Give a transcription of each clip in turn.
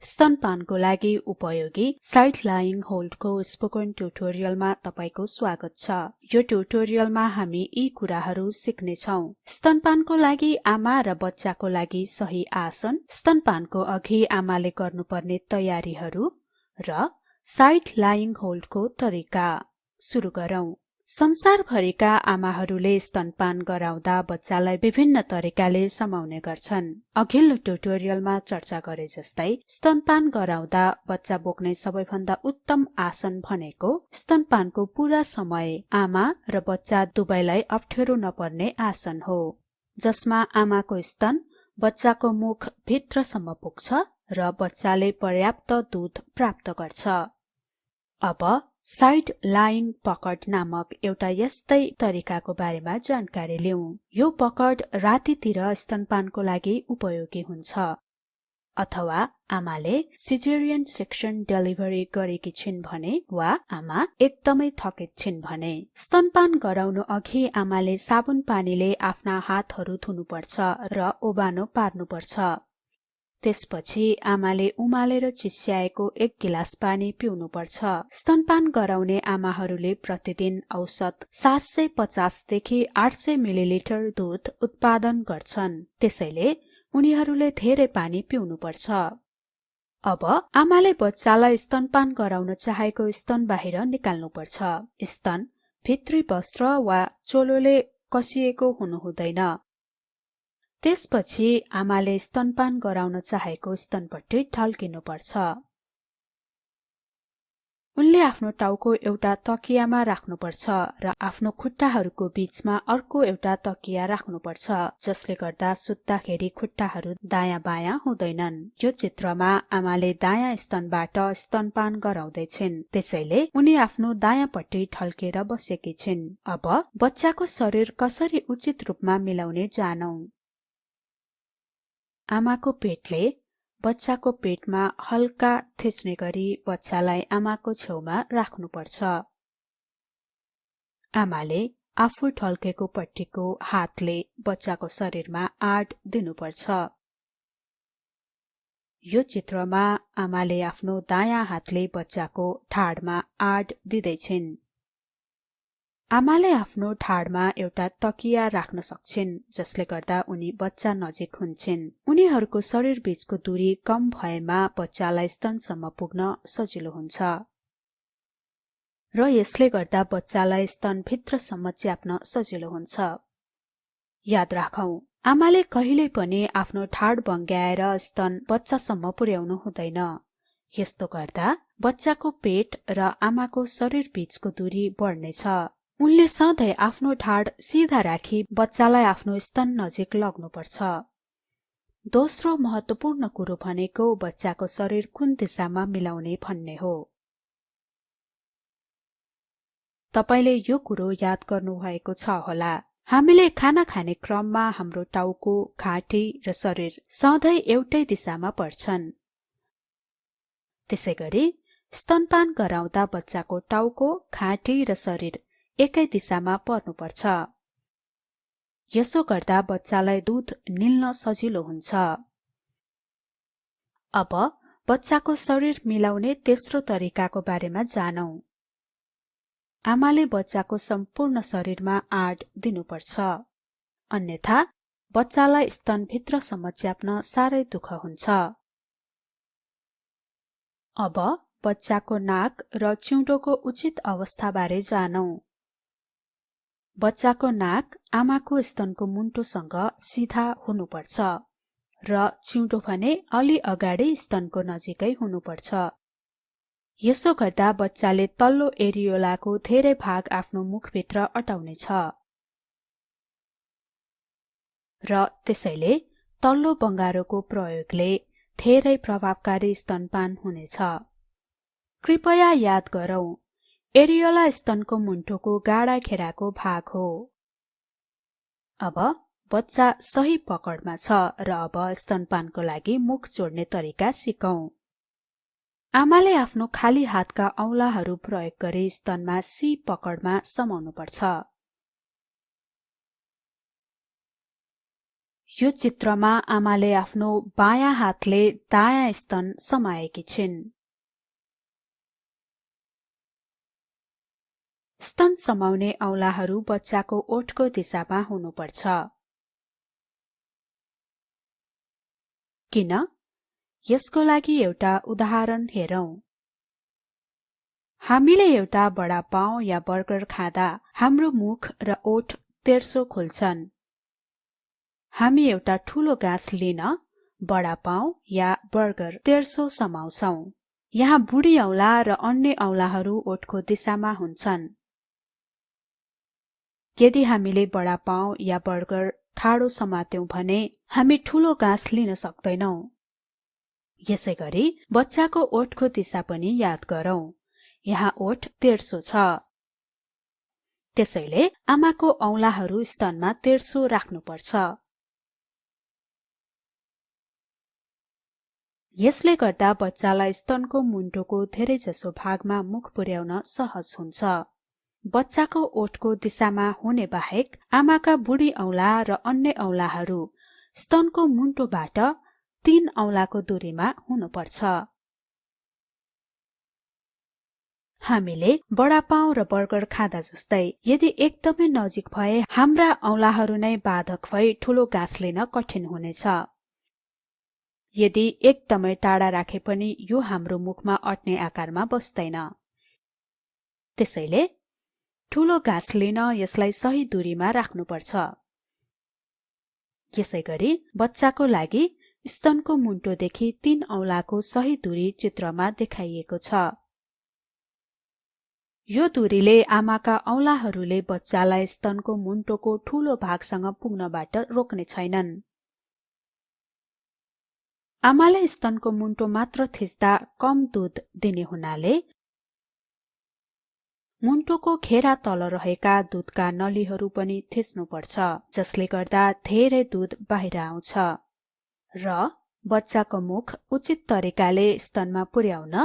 स्तनपानको लागि उपयोगी side lying HoldCo spoken ट्युटोरियलमा तपाईको स्वागत छ। यो ट्युटोरियलमा हामी यी कुराहरू सिक्नेछौं। स्तनपानको लागि आमा र बच्चाको लागि सही आसन, स्तनपानको अघि आमाले गर्नुपर्ने तयारीहरू र साइड लाइङ होल्डको तरिका। सुरु गरौँ। संसारभरिका आमाहरूले स्तनपान गराउँदा बच्चालाई विभिन्न तरिकाले समाउने गर्छन्। अघिल्लो ट्युटोरियलमा चर्चा गरे जस्तै स्तनपान गराउँदा बच्चा बोक्ने सबैभन्दा उत्तम आसन भनेको स्तनपानको पूरा समय आमा र बच्चा दुवैलाई अप्ठ्यारो नपर्ने आसन हो, जसमा आमाको स्तन बच्चाको मुख भित्रसम्म पुग्छ र बच्चाले पर्याप्त दूध प्राप्त गर्छ। अब साइड लाइङ पकड नामक एउटा यस्तै तरिकाको बारेमा जानकारी लिऊ। यो पकड रातितिर स्तनपानको लागि उपयोगी हुन्छ, अथवा आमाले सिजेरियन सेक्सन डेलिभरी गरेकी छिन् भने वा आमा एकदमै थकित छिन् भने। स्तनपान गराउनु अघि आमाले साबुन पानीले आफ्ना हातहरू धुनुपर्छ र ओबानो पार्नुपर्छ। त्यसपछि आमाले उमालेर चिस्याएको 1 गिलास पानी पिउनुपर्छ। स्तनपान गराउने आमाहरूले प्रतिदिन औसत 750 देखि 800 मिलिलिटर दूध उत्पादन गर्छन्, त्यसैले उनीहरूले धेरै पानी पिउनुपर्छ। अब आमाले बच्चालाई स्तनपान गराउन चाहेको स्तन बाहिर निकाल्नुपर्छ। स्तन भित्री वस्त्र वा चोलोले कसिएको हुनु हुँदैन। त्यसपछि आमाले स्तनपान गराउन चाहेको स्तनपट्टि ढल्किनुपर्छ। उनले आफ्नो टाउको एउटा तकियामा राख्नुपर्छ र आफ्नो खुट्टाहरूको बीचमा अर्को एउटा तकिया राख्नुपर्छ, जसले गर्दा सुत्दाखेरि खुट्टाहरू दायाँ बायाँ हुँदैनन्। यो चित्रमा आमाले दायाँ स्तनबाट स्तनपान गराउँदैछिन्, त्यसैले उनी आफ्नो दायाँपट्टि ढल्केर बसेकी छिन्। अब बच्चाको शरीर कसरी उचित रूपमा मिलाउने जानौं। आमाको पेटले बच्चाको पेटमा हल्का थिच्ने गरी बच्चालाई आमाको छेउमा राख्नुपर्छ। आमाले आफू ढल्केको पट्टिको हातले बच्चाको शरीरमा आड दिनुपर्छ। यो चित्रमा आमाले आफ्नो दायाँ हातले बच्चाको ढाडमा आड दिँदैछिन्। आमाले आफ्नो ढाडमा एउटा तकिया राख्न सक्छिन्, जसले गर्दा उनी बच्चा नजिक हुन्छन्। उनीहरूको शरीर बीचको दूरी कम भएमा बच्चालाई स्तनसम्म पुग्न सजिलो हुन्छ र यसले गर्दा बच्चालाई स्तनभित्रसम्म च्याप्न सजिलो हुन्छ। याद राखौं, आमाले कहिल्यै पनि आफ्नो ढाड बङ्ग्याएर स्तन बच्चासम्म पुर्याउनु हुँदैन। यस्तो गर्दा बच्चाको पेट र आमाको शरीर बीचको दूरी बढ्नेछ। उनले सधैँ आफ्नो ढाड सिधा राखी बच्चालाई आफ्नो स्तन नजिक लग्नुपर्छ। दोस्रो महत्वपूर्ण कुरो भनेको बच्चाको शरीर कुन दिशामा मिलाउने भन्ने हो। तपाईले यो कुरो याद गर्नुभएको छ होला। हामीले खाना खाने क्रममा हाम्रो टाउको, घाँटी र शरीर सधैँ एउटै दिशामा पर्छन्। त्यसैगरी स्तनपान गराउँदा बच्चाको टाउको, घाँटी र शरीर एकै दिशामा पर्नुपर्छ। यसो गर्दा बच्चालाई दूध निल्न सजिलो हुन्छ। अब बच्चाको शरीर मिलाउने तेस्रो तरिकाको बारेमा जानौं। आमाले बच्चाको सम्पूर्ण शरीरमा आड दिनुपर्छ, अन्यथा बच्चालाई स्तनभित्रसम्म च्याप्न साह्रै दुःख हुन्छ। अब बच्चाको नाक र चिउँडोको उचित अवस्थाबारे जानौं। बच्चाको नाक आमाको स्तनको मुन्टोसँग सिधा हुनुपर्छ र चिउँडो भने अलि अगाडि स्तनको नजिकै हुनुपर्छ। यसो गर्दा बच्चाले तल्लो एरियोलाको धेरै भाग आफ्नो मुखभित्र अटाउनेछ र त्यसैले तल्लो बङ्गारोको प्रयोगले धेरै प्रभावकारी स्तनपान हुनेछ। कृपया याद गरौँ, एरियोला स्तनको मुन्टोको गाडा घेराको भाग हो। अब बच्चा सही पकडमा छ र अब स्तनपानको लागि मुख जोड्ने तरिका सिकौं। आमाले आफ्नो खाली हातका औंलाहरू प्रयोग गरी स्तनमा सी पकडमा समाउनुपर्छ। यो चित्रमा आमाले आफ्नो बायाँ हातले दायाँ स्तन समाएकी छिन्। स्तन समाउने औंलाहरू बच्चाको ओठको दिशामा हुनुपर्छ। किन? यसको लागि एउटा उदाहरण हेरौं। हामीले एउटा बडा पाउ या बर्गर खाँदा हाम्रो मुख र ओठ तेर्सो खुल्छन्। हामी एउटा ठूलो गाँस लिन बडा पाउ या बर्गर तेर्सो समाउँछौं। यहाँ बुढी औंला र अन्य औंलाहरू ओठको दिशामा हुन्छन्। यदि हामीले बडा पाउ या बर्गर ठाडो समात्यौं भने हामी ठूलो गाँस लिन सक्दैनौं। यसैगरी बच्चाको ओठको दिशा पनि याद गरौं। यहाँ ओठ तेर्सो छ। त्यसैले आमाको औंलाहरू स्तनमा तेर्सो राख्नुपर्छ। यसले गर्दा बच्चालाई स्तनको मुन्टोको धेरैजसो भागमा मुख पुर्याउन सहज हुन्छ। बच्चाको ओठको दिशामा हुने बाहेक आमाका बुढी औंला र अन्य औंलाहरू स्तनको मुन्टोबाट 3 औंलाको दूरीमा हुनुपर्छ। हामीले बडा पाउ र बर्गर खाँदा जस्तै यदि एकदमै नजिक भए हाम्रा औंलाहरू नै बाधक भई ठूलो गाँस लिन कठिन हुनेछ। यदि एकदमै टाढा राखे पनि यो हाम्रो मुखमा अट्ने आकारमा बस्दैन। त्यसैले ठूलो गाँस लिन यसलाई सही दूरीमा राख्नुपर्छ। यसैगरी बच्चाको लागि स्तनको मुन्टोदेखि 3 औंलाको सही दूरी चित्रमा देखाइएको छ। यो दूरीले आमाका औंलाहरूले बच्चालाई स्तनको मुन्टोको ठूलो भागसँग पुग्नबाट रोक्ने छैनन्। आमाले स्तनको मुन्टो मात्र थिच्दा कम दूध दिने हुनाले मुन्टोको घेरा तल रहेका दूधका नलीहरू पनि थिच्नुपर्छ, जसले गर्दा धेरै दूध बाहिर आउँछ र बच्चाको मुख उचित तरिकाले स्तनमा पुर्याउन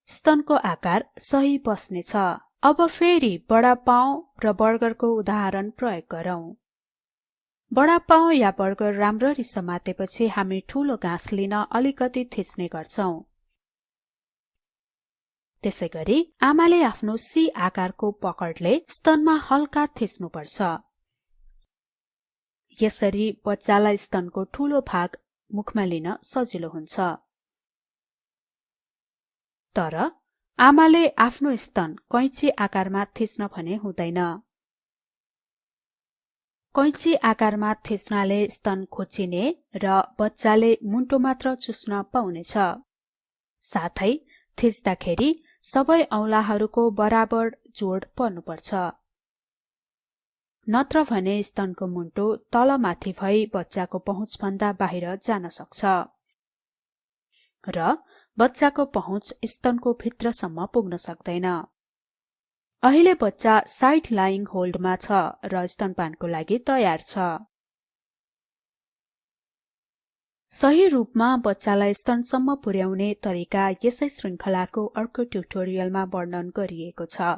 स्तनको आकार सही बस्नेछ। अब फेरि बडा पाउ र बर्गरको उदाहरण प्रयोग गरौं। बडा पाउ या बर्गर राम्ररी समातेपछि हामी ठूलो गाँस लिन अलिकति थिच्ने गर्छौं। त्यसैगरी आमाले आफ्नो सी आकारको पकडले स्तनमा हल्का थिच्नुपर्छ। यसरी बच्चालाई स्तनको ठूलो भाग मुखमा लिन सजिलो हुन्छ। तर आमाले आफ्नो स्तन कैंची आकारमा थिच्न भने हुँदैन। कैंची आकारमा थिच्नाले स्तन खोचिने र बच्चाले मुन्टो मात्र चुस्न पाउनेछ। साथै थिच्दाखेरि सबै औंलाहरूको बराबर जोड पर्नुपर्छ। नत्र भने स्तनको मुन्टो तलमाथि भई बच्चाको पहुँचभन्दा बाहिर जान सक्छ र बच्चाको पहुँच स्तनको भित्रसम्म पुग्न सक्दैन। अहिले बच्चा साइड लाइङ होल्डमा छ र स्तनपानको लागि तयार छ। सही रूपमा बच्चालाई स्तनसम्म पुर्याउने तरिका यसै श्रृंखलाको अर्को ट्युटोरियलमा वर्णन गरिएको छ।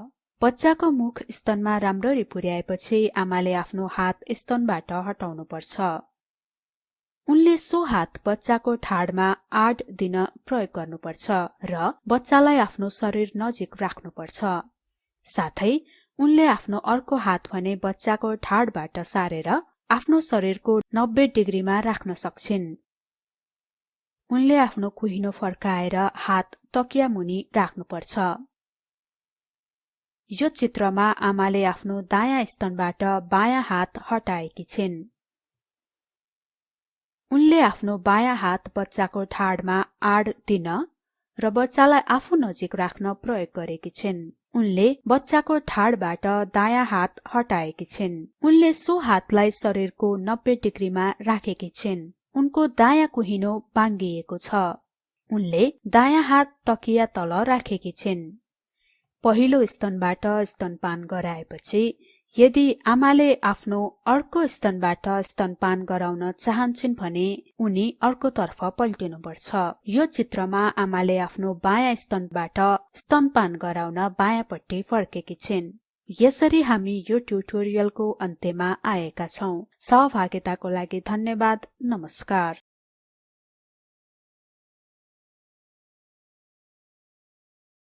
बच्चाको मुख स्तनमा राम्ररी पुर्याएपछि आमाले आफ्नो हात स्तनबाट हटाउनुपर्छ। उनले सो हात बच्चाको ठाडमा आड दिन प्रयोग गर्नुपर्छ र बच्चालाई आफ्नो शरीर नजिक राख्नुपर्छ। साथै उनले आफ्नो अर्को हात भने बच्चाको ठाडबाट सारेर आफ्नो शरीरको 90 डिग्रीमा राख्न सक्छिन्। उनले आफ्नो कुहिनो फर्काएर हात तकिया मुनि राख्नुपर्छ। यो चित्रमा आमाले आफ्नो दायाँ स्तनबाट बायाँ हात हटाएकी छिन्। उनले आफ्नो बायाँ हात बच्चाको ठाडमा आड दिन र बच्चालाई आफू नजिक राख्न प्रयोग गरेकी छिन्। उनले बच्चाको ठाडबाट दायाँ हात हटाएकी छिन्। उनले सो हातलाई शरीरको 90 डिग्रीमा राखेकी छिन्। उनको दायाँ कुहिनो बाङ्गिएको छ। उनले दायाँ हात तकिया तल राखेकी छिन्। पहिलो स्तनबाट स्तनपान गराएपछि यदि आमाले आफ्नो अर्को स्तनबाट स्तनपान गराउन चाहन्छिन् भने उनी अर्कोतर्फ पल्टिनुपर्छ। यो चित्रमा आमाले आफ्नो बायाँ स्तनबाट स्तनपान गराउन बायाँपट्टि फर्केकी छिन्। यसरी हामी यो ट्युटोरियलको अन्त्यमा आएका छौं। सहभागिताको लागि धन्यवाद। नमस्कार।